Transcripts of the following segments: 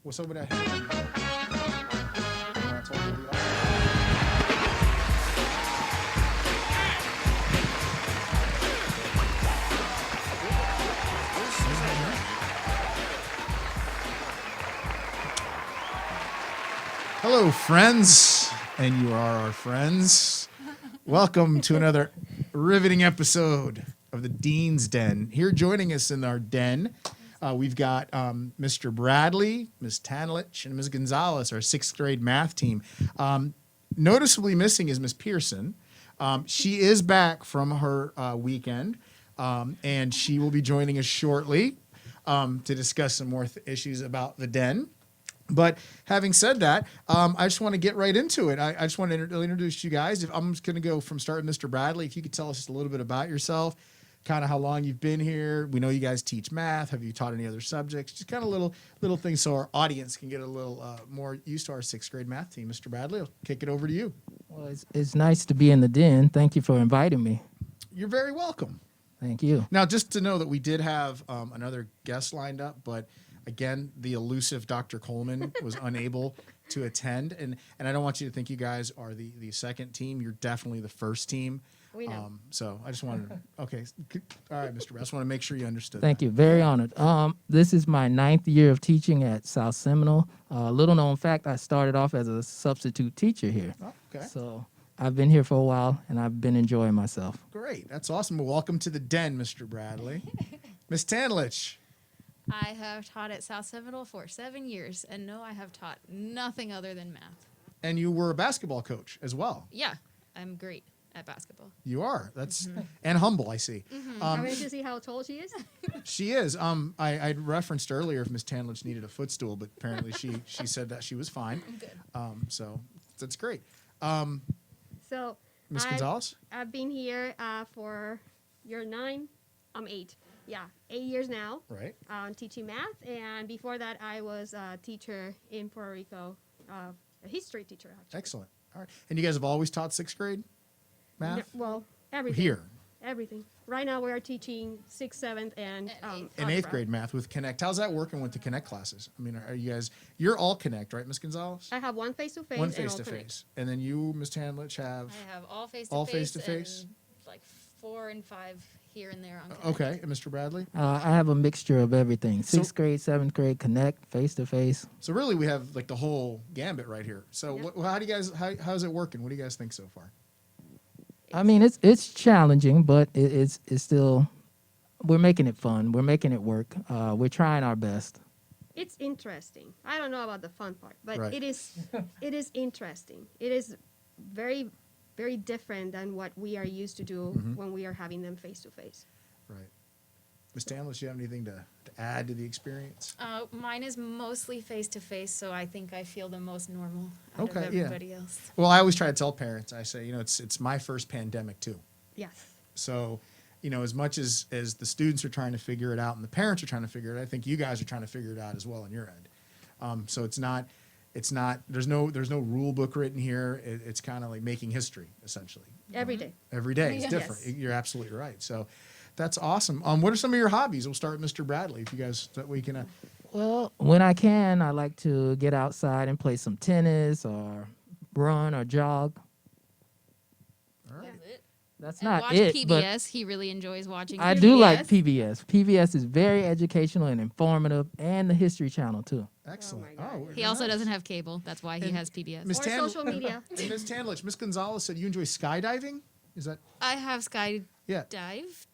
What's up with that? Hello, friends, and you are our friends. Welcome to another riveting episode of the Dean's Den. Here joining us in our den, we've got Mr. Bradley, Ms. Tanlich, and Ms. Gonzalez, our sixth grade math team. Noticeably missing is Ms. Pearson. She is back from her weekend, and she will be joining us shortly to discuss some more issues about the den. But having said that, I just want to get right into it. I just want to introduce you guys. I'm just going to go from starting Mr. Bradley. If you could tell us just a little bit about yourself, kind of how long you've been here. We know you guys teach math. Have you taught any other subjects? Just kind of little things so our audience can get a little more used to our sixth grade math team. Mr. Bradley, I'll kick it over to you. Well, it's nice to be in the den. Thank you for inviting me. You're very welcome. Thank you. Now, just to know that we did have another guest lined up, but again, the elusive Dr. Coleman was unable to attend. And I don't want you to think you guys are the second team. You're definitely the first team. We know. So I just wanted to, okay. All right, Mr. Brad, I just want to make sure you understood Thank that. you. Very honored. This is my 9th year of teaching at South Seminole. Little known fact, I started off as a substitute teacher here. Oh, okay. So I've been here for a while, and I've been enjoying myself. Great. That's awesome. Well, welcome to the den, Mr. Bradley. Ms. Tanlich. I have taught at South Seminole for 7 years, and no, I have taught nothing other than math. And you were a basketball coach as well. Yeah, I'm great at basketball. You are. That's and humble, I see. I wanted to see how tall she is. She is. I referenced earlier if Ms. Tanlich needed a footstool, but apparently she said that she was fine. I'm good. So that's great. So Ms. Gonzalez? I've been here for year 9. I'm 8. Yeah, 8 years now. Right. Teaching math, and before that, I was a teacher in Puerto Rico, a history teacher actually. Excellent. All right. And you guys have always taught sixth grade math? No, well, everything. Here. Everything. Right now, we are teaching 6th, 7th, and And In eighth algebra. grade math with Connect. How's that working with the Connect classes? I mean, are you guys, you're all Connect, right, Ms. Gonzalez? I have one face-to-face One and all face-to-face. Connect. And then you, Ms. Tanlich, have, I have all face-to-face. All face-to-face? And like 4 and 5 here and there on Connect. okay, and Mr. Bradley? I have a mixture of everything. 6th grade, 7th grade, connect, face-to-face. So really we have like the whole gambit right here. So Yep. how do you guys, how's it working? What do you guys think so far? I mean, it's challenging, but it's still, we're making it fun. We're making it work. We're trying our best. It's interesting. I don't know about the fun part, but Right. it is interesting. It is very, very different than what we are used to do when we are having them face-to-face. Right. Ms. Tanlich, you have anything to add to the experience? Mine is mostly face-to-face, so I think I feel the most normal out Okay, of yeah. everybody else. Well, I always try to tell parents, I say, it's my first pandemic too. Yes. So, as much as the students are trying to figure it out and the parents are trying to figure it out, I think you guys are trying to figure it out as well on your end. So it's not, there's no rule book written here. It's kind of like making history, essentially. Every day. Every day it's Yes. different. You're absolutely right. So that's awesome. What are some of your hobbies? We'll start with Mr. Bradley, if you guys, that we can, Well, when I can, I like to get outside and play some tennis or run or jog. all right. That's it. That's And not watch it, but PBS. He really enjoys watching I PBS. do like PBS. PBS is very educational and informative, and the History Channel too. Excellent. my God. He also doesn't have cable. That's why he And has PBS. Miss Or Tan- social media. And Ms. Tanlich, Ms. Gonzalez said you enjoy skydiving? Is that, I have skydived. yeah, Is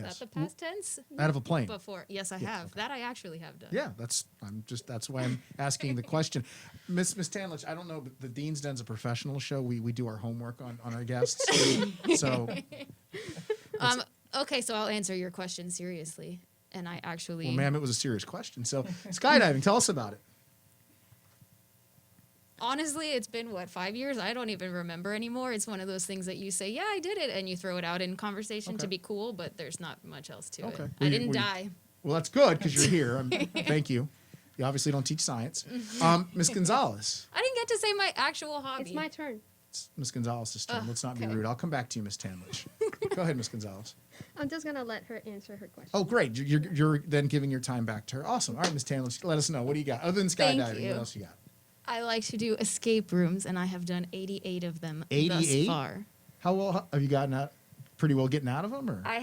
Yes. that the past tense? out of a plane? Before. Yes, I Yes, have. okay. That I actually have done. Yeah, that's why I'm asking the question. Miss Tanlich, I don't know, but the Dean's Den's a professional show. We do our homework on our guests. So, Okay, so I'll answer your question seriously. And I actually. well, ma'am, it was a serious question. So, skydiving, tell us about it. Honestly, it's been, 5 years? I don't even remember anymore. It's one of those things that you say, yeah, I did it, and you throw it out in conversation to Okay. be cool, but there's not much else to Okay. it. Were I you- didn't were you- die. Well, that's good because you're here. Thank you. You obviously don't teach science. Miss Gonzalez. I didn't get to say my actual hobby. It's my turn. It's Miss Gonzalez's turn. Ugh, Let's not be okay. rude. I'll come back to you, Miss Tanlich. Go ahead, Miss Gonzalez. I'm just gonna let her answer her question. Oh, great. You're then giving your time back to her. Awesome. All right, Miss Tanner, let us know. What do you got? Other than Thank skydiving, you. what else you got? I like to do escape rooms, and I have done 88 of them 88? thus far. How well have you gotten out? Pretty well getting out of them, or? I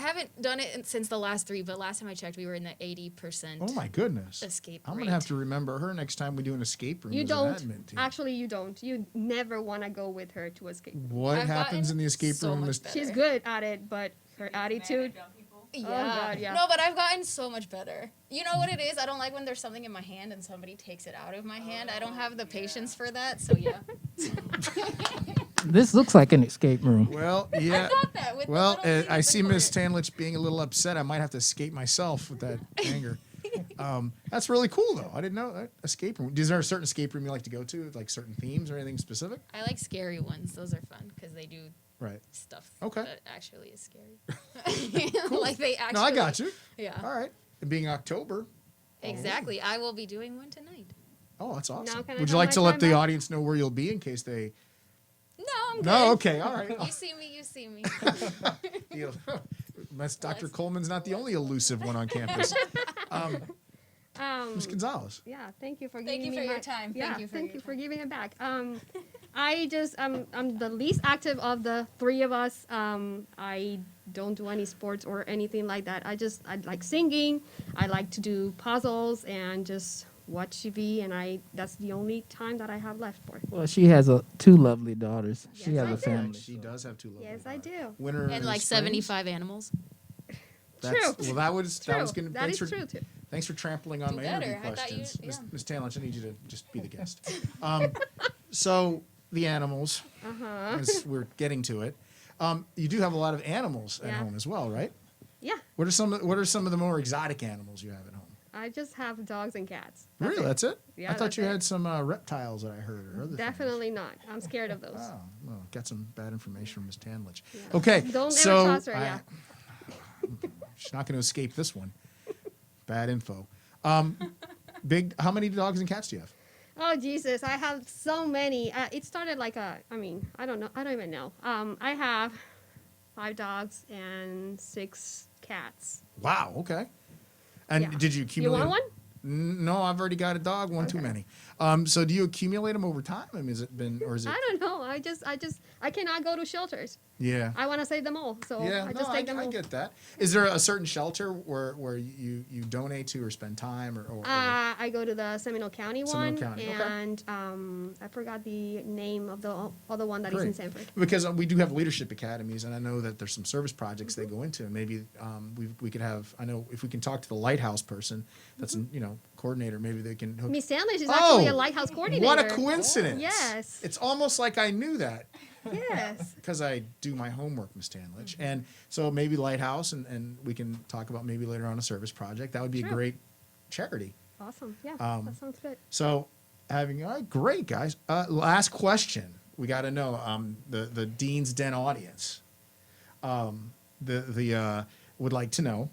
haven't done it since the last 3, but last time I checked, we were in the 80% Oh my goodness. escape I'm rate. gonna have to remember her next time we do an escape room. You as an don't. admin team. Actually, you don't. You never want to go with her to escape. What I've happens gotten in the escape so room? much Miss- better. She's good at it, but her attitude. Yeah. God, yeah. No, but I've gotten so much better. You know what it is? I don't like when there's something in my hand and somebody takes it out of my hand. I don't have the patience for that. So yeah. This looks like an escape room. Well, yeah. got that with the Well, little thing I with see the Miss cord. Tanlich being a little upset. I might have to escape myself with that anger. That's really cool, though. I didn't know that. Escape room. Is there a certain escape room you like to go to, like certain themes or anything specific? I like scary ones. Those are fun because they do Right. stuff Okay. that actually is scary. Like they actually. No, I got you. Yeah. All right. And being October. Exactly. I will be doing one tonight. Oh, that's awesome. can I Would you have like my to let time the back? audience know where you'll be in case they? No, I'm good. No. Okay. All right. You see me. You see me. Deal. Dr. Coleman's not the only elusive one on campus. Ms. Gonzalez. Yeah, thank you for Thank giving you me for your time. Yeah, Thank you for your for time. giving it back. I'm the least active of the three of us. I don't do any sports or anything like that. I like singing. I like to do puzzles and just watch TV, and that's the only time that I have left for. Well, she has two lovely daughters. She Yes, has I a do. family. She does have two lovely Yes, I daughters. do. Winter And like Springs. 75 animals. That's, True. Well, that was True. gonna. That thanks is for, true too. Thanks for trampling on Do my better. interview I thought you- questions, yeah. Ms. Talent. I need you to just be the guest. So the animals, as we're getting to it, you do have a lot of animals at Yeah. home as well, right? Yeah, What are some of the more exotic animals you have at home? I just have dogs and cats. Really, that's it? Yeah, I thought that's you it. had some reptiles that I heard or other things. Definitely not. I'm scared of those. Oh, well, got some bad information from Ms. Tanlich. Yeah. Okay, Don't ever so trust her, yeah. she's not going to escape this one. Bad info. How many dogs and cats do you have? Oh Jesus, I have so many. It started like I don't know. I don't even know. I have 5 dogs and 6 cats. Wow. Okay. And Yeah. did you You accumulate? want one? No, I've already got a dog. One too Okay. many. So do you accumulate them over time? I mean, has it been, or is it? I don't know. I cannot go to shelters. Yeah. I want to save them all, so Yeah, I no, just take them I all. get that. Is there a certain shelter where you donate to or spend time or I go to the Seminole County Seminole one, County, okay. and I forgot the name of the other one that is in Great. Sanford. Because we do have leadership academies, and I know that there's some service projects they go into, and maybe we could have. I know if we can talk to the lighthouse person, that's coordinator. Maybe they can hook. Miss Sandler is actually a Oh, lighthouse coordinator. What a coincidence! Yes. It's almost like I knew that Yes. because I do my homework, Miss Stanlich. And so maybe lighthouse, and we can talk about maybe later on a service project. That would be a Sure. great charity. Awesome. Yeah, Um, that sounds good. So, great guys. Last question. We got to know the Dean's Den audience. Would like to know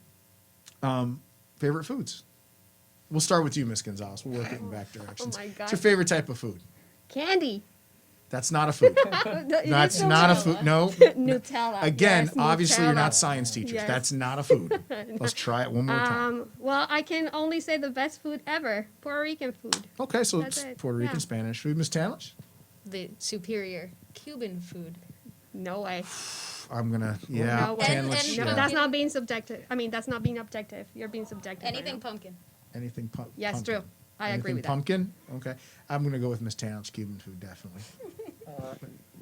favorite foods. We'll start with you, Miss Gonzalez. We'll work it in back directions. Oh my What's gosh. your favorite type of food? Candy. That's not a food. That's not a food. No. Nutella. Again, yes, obviously you're Nutella. not science teachers. Yes. That's not a food. Let's try it one more time. Well, I can only say the best food ever, Puerto Rican food. Okay, so that's it's it. Puerto Rican Yeah. Spanish food. Miss Tanish? The superior Cuban food. No way. I'm gonna yeah. No way. Tanish, And yeah. No, that's not being subjective. I mean, that's not being objective. You're being subjective. right Anything now. pumpkin. Anything Yes, pumpkin. true. I Anything agree with that. pumpkin? Okay. I'm gonna go with Miss Tanish Cuban food definitely.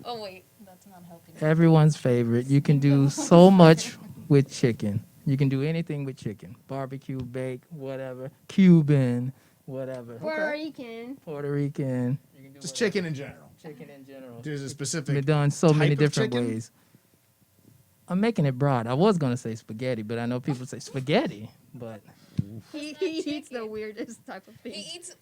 Oh wait, that's not helping. Everyone's favorite. You can do so much with chicken. You can do anything with chicken. Barbecue, bake, whatever. Cuban, whatever. Puerto Rican. Puerto Rican. Just chicken in general. Chicken in general. There's a Been specific done so many type of different chicken? ways. I'm making it broad. I was gonna say spaghetti, but I know people say spaghetti. But He not eats the chicken. weirdest type of thing. He eats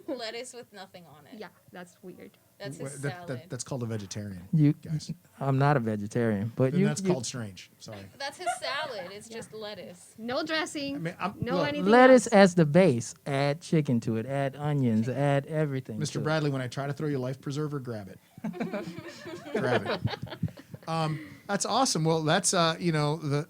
lettuce with nothing on it. Yeah, that's weird. That's Wha- his that- salad. that's called a vegetarian. you, Guys. I'm not a vegetarian. But Then that's called strange. Sorry. That's his salad. It's just lettuce. No dressing. I mean, no look, anything lettuce else. as the base. Add chicken to it. Add onions. Add everything. to Mr. it. Bradley, when I try to throw you a life preserver, grab it. Grab it. That's awesome. Well, that's the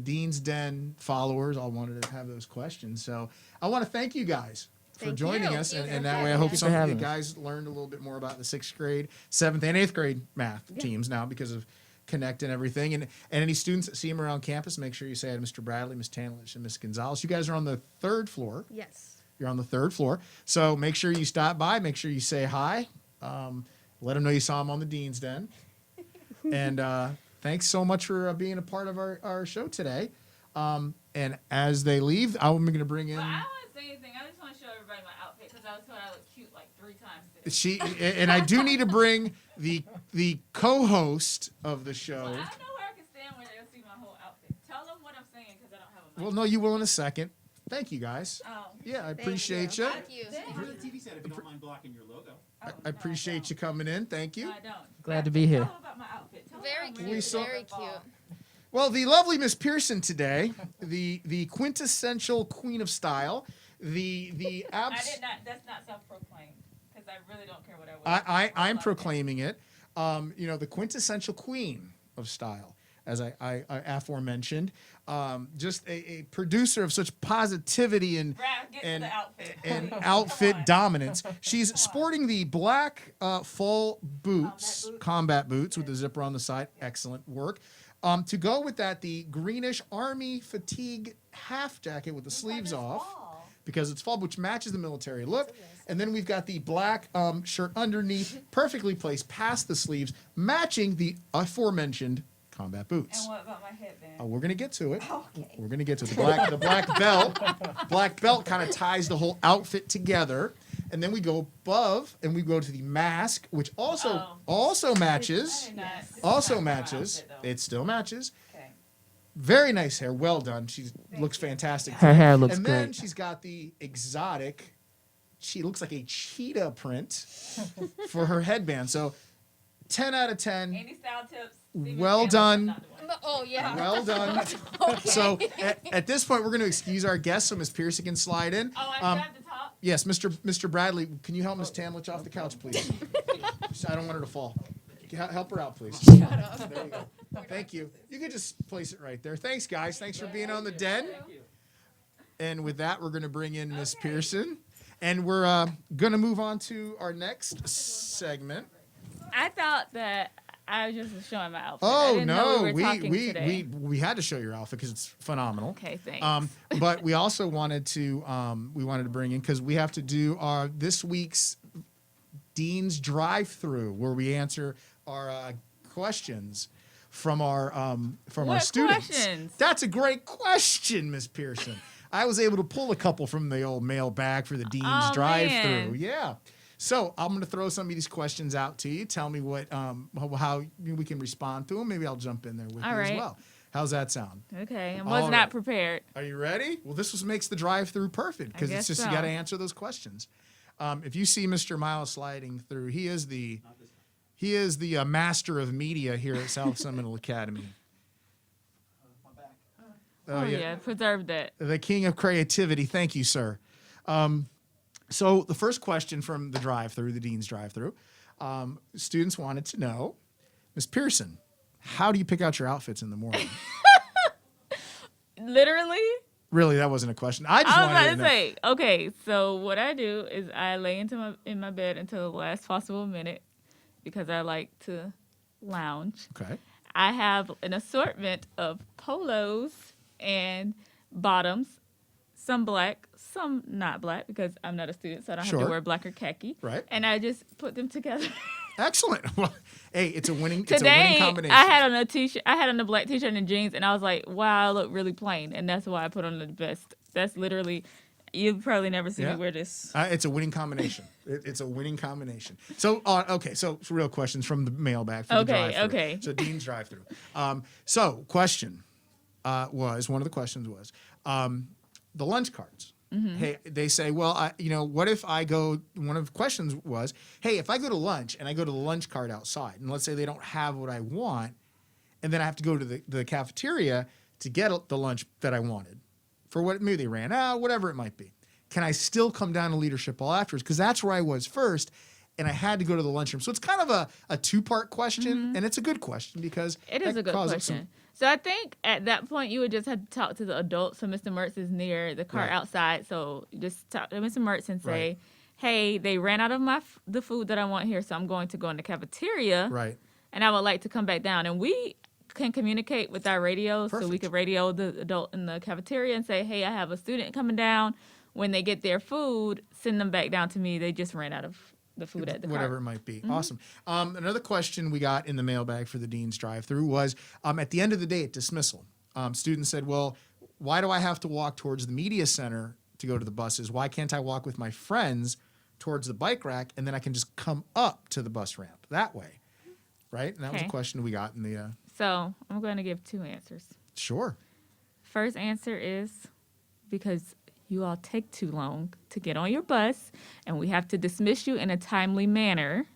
Dean's Den followers all wanted to have those questions. So I want to thank you guys for Thank joining you. us, Thank you and for that way I having hope us. some of you having us. guys learned a little bit more about the 6th grade, 7th, and 8th grade math teams now because of Connect and everything. And any students that see them around campus, make sure you say hi to Mr. Bradley, Ms. Tanlich, and Ms. Gonzalez. You guys are on the 3rd floor. Yes. You're on the 3rd floor. So make sure you stop by. Make sure you say hi. Let them know you saw them on the Dean's Den. And thanks so much for being a part of our show today. And as they leave, I'm going to bring in. Well, I don't want to say anything. I just want to show everybody my outfit because I was told I look cute like 3 times today. And I do need to bring the co-host of the show. Well, I don't know where I can stand where they'll see my whole outfit. Tell them what I'm saying because I don't have a mic. Well, no, you will in a second. Thank you, guys. Oh. Yeah, I Thank appreciate you. Thank you. For the TV set, if you don't mind blocking your logo. Oh, I appreciate you coming in. Thank you. No, I don't. Glad to be here. Tell them about my outfit. Tell them Very I'm cute. ready to saw- go Very for cute. fall. Well, the lovely Miss Pearson today, the quintessential queen of style, the I did abs. not. That's not self-proclaimed because I really don't care what I wear. I'm proclaiming it. The quintessential queen of style, as I aforementioned. Just a producer of such positivity and Brad, get and to the outfit. and Come outfit on. dominance. She's sporting the black full boots, combat boots with the zipper on the side. Excellent work. To go with that, the greenish army fatigue half jacket with the sleeves off. Because it's fall, which matches the military look. And then we've got the black shirt underneath, perfectly placed past the sleeves, matching the aforementioned combat boots. And what about my headband? We're gonna get to it. Okay. We're gonna get to it. The black belt. Black belt kind of ties the whole outfit together. And then we go above and we go to the mask, which also matches. I did not- this is Also not my matches. outfit, though. It still matches. Okay. Very nice hair. Well done. She looks fantastic. Her hair looks And then great. she's got the exotic. She looks like a cheetah print for her headband. So 10 out of 10. Any style tips? Steven Well Sandler, done. not the one. Oh yeah. Well done. So at this point, we're going to excuse our guests so Miss Pearson can slide in. Oh, I have to talk. Yes, Mr. Bradley, can you help Miss Tanlich off the couch, please? I don't want her to fall. Help her out, please. There you go. Thank you. You can just place it right there. Thanks, guys. Thanks for being on the Den. And with that, we're going to bring in Miss Pearson. And we're going to move on to our next segment. I thought that I was just showing my outfit. I Oh, didn't know no. we were talking today. We had to show your outfit because it's phenomenal. Okay, thanks. But we also wanted to bring in, because we have to do our this week's Dean's Drive-Through, where we answer our questions from our What students. questions? That's a great question, Miss Pearson. I was able to pull a couple from the old mail bag for the Dean's Oh, Drive-Through. man. Yeah. So I'm going to throw some of these questions out to you. Tell me what how we can respond to them. Maybe I'll jump in there with All you as right. well. How's that sound? Okay, I All was right. not prepared. Are you ready? Well, makes the drive-through perfect because it's guess just you so. got to answer those questions. If you see Mr. Miles sliding through, he is the master of media here at South Seminole Academy. Oh, yeah, preserve that. The king of creativity. Thank you, sir. So the first question from the drive-through, the Dean's drive-through, students wanted to know, Miss Pearson, how do you pick out your outfits in the morning? Literally? Really, that wasn't a question. I just I was wanted about to to know. say, okay, so what I do is I lay in my bed until the last possible minute because I like to lounge. Okay. I have an assortment of polos and bottoms, some black, some not black because I'm not a student, so I don't have Sure. to wear black or khaki. Right. And I just put them together. Excellent. Well, hey, it's a winning Today, combination. I had on a t-shirt. I had on a black t-shirt and jeans, and I was like, "Wow, I look really plain," and that's why I put on the vest. That's literally. You've probably never seen Yeah. me wear this. It's a winning combination. It's a winning combination. So, okay. So, real questions from the mailbag for the Okay, drive-through. okay. So, Dean's drive-through. So, question one of the questions was the lunch cards. Mm-hmm. Hey, they say, well, what if I go? One of the questions was, hey, if I go to lunch and I go to the lunch cart outside, and let's say they don't have what I want, and then I have to go to the cafeteria to get the lunch that I wanted. For what maybe they ran out, whatever it might be. Can I still come down to leadership all afterwards? Because that's where I was first, and I had to go to the lunchroom. So it's kind of a two-part question, and it's a good question because It is that a good causes question. So I think at that point you would just have to talk to the adult. So Mr. Mertz is near the cart Right. outside. So just talk to Mr. Mertz and say, Right. hey, they ran out of the food that I want here, so I'm going to go in the cafeteria. Right. And I would like to come back down. And we can communicate with our radios. So we Perfect. could radio the adult in the cafeteria and say, hey, I have a student coming down. When they get their food, send them back down to me. They just ran out of the food at the Whatever cart. it might be. Awesome. Another question we got in the mailbag for the Dean's drive-through was, at the end of the day at dismissal, students said, well, why do I have to walk towards the media center to go to the buses? Why can't I walk with my friends towards the bike rack and then I can just come up to the bus ramp that way? Right? And that was a Okay. question we got in the, So I'm going to give 2 answers. sure. First answer is because you all take too long to get on your bus, and we have to dismiss you in a timely manner.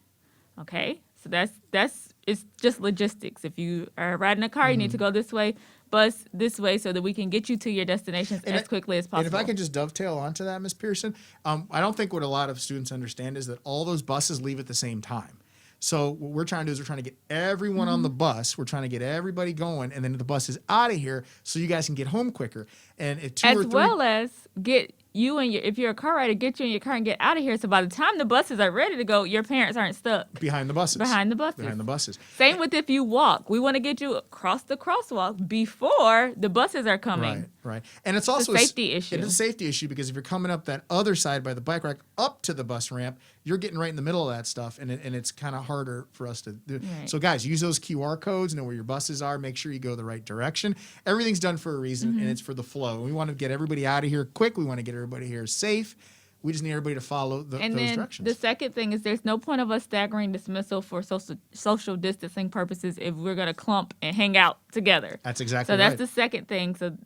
Okay, so that's it's just logistics. If you are riding a car, you need to go this way, bus this way, so that we can get you to your destinations And as quickly as possible. And if I can just dovetail onto that, Ms. Pearson, I don't think what a lot of students understand is that all those buses leave at the same time. So what we're trying to do is we're trying to get everyone on the bus. We're trying to get everybody going, and then the bus is out of here so you guys can get home quicker. And if two as or three, well as get you and your, if you're a car rider, get you in your car and get out of here. So by the time the buses are ready to go, your parents aren't stuck behind the buses. behind the buses. Behind the buses. Same with if you walk. We want to get you across the crosswalk before the buses are coming. Right. And it's also safety issue. It is a safety issue because if you're coming up that other side by the bike rack up to the bus ramp, you're getting right in the middle of that stuff, and it's kind of harder for us to do. Right. So guys, use those QR codes, know where your buses are, make sure you go the right direction. Everything's done for a reason, and it's for the flow. We want to get everybody out of here quick. We want to get everybody here safe. We just need everybody to follow And those then directions. the second thing is there's no point of us staggering dismissal for social distancing purposes if we're going to clump and hang out together. That's exactly So that's right. the second thing. So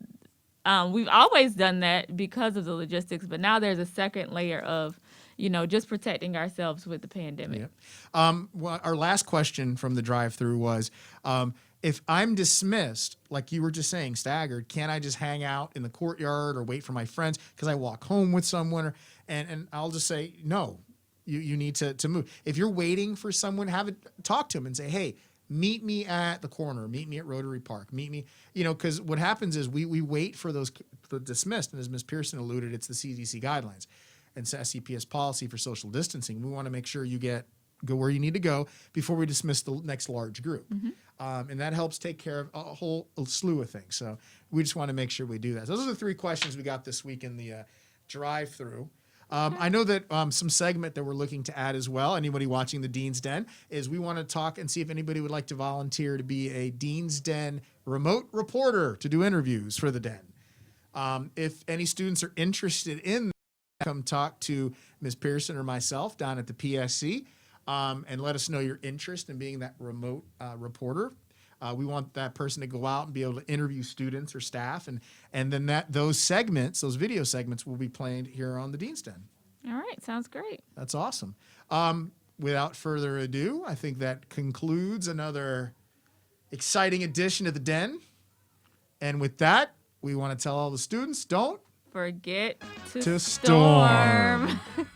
we've always done that because of the logistics, but now there's a second layer of, just protecting ourselves with the pandemic. Yep. Well, our last question from the drive-through was, if I'm dismissed, like you were just saying, staggered, can I just hang out in the courtyard or wait for my friends because I walk home with someone? And I'll just say, no, you need to move. If you're waiting for someone, talk to them and say, hey, meet me at the corner, meet me at Rotary Park, meet me, because what happens is we wait for those dismissed. And as Ms. Pearson alluded, it's the CDC guidelines and SCPS policy for social distancing. We want to make sure you go where you need to go before we dismiss the next large group. And that helps take care of a whole slew of things. So we just want to make sure we do that. So those are the 3 questions we got this week in the drive-through. I know that some segment that we're looking to add as well, anybody watching the Dean's Den, is we want to talk and see if anybody would like to volunteer to be a Dean's Den remote reporter to do interviews for the Den. If any students are interested in that, come talk to Ms. Pearson or myself down at the PSC. And let us know your interest in being that remote reporter. We want that person to go out and be able to interview students or staff, and then those video segments, will be playing here on the Dean's Den. All right. Sounds great. That's awesome. Without further ado, I think that concludes another exciting edition of the Den. And with that, we want to tell all the students, don't Forget To to storm. storm.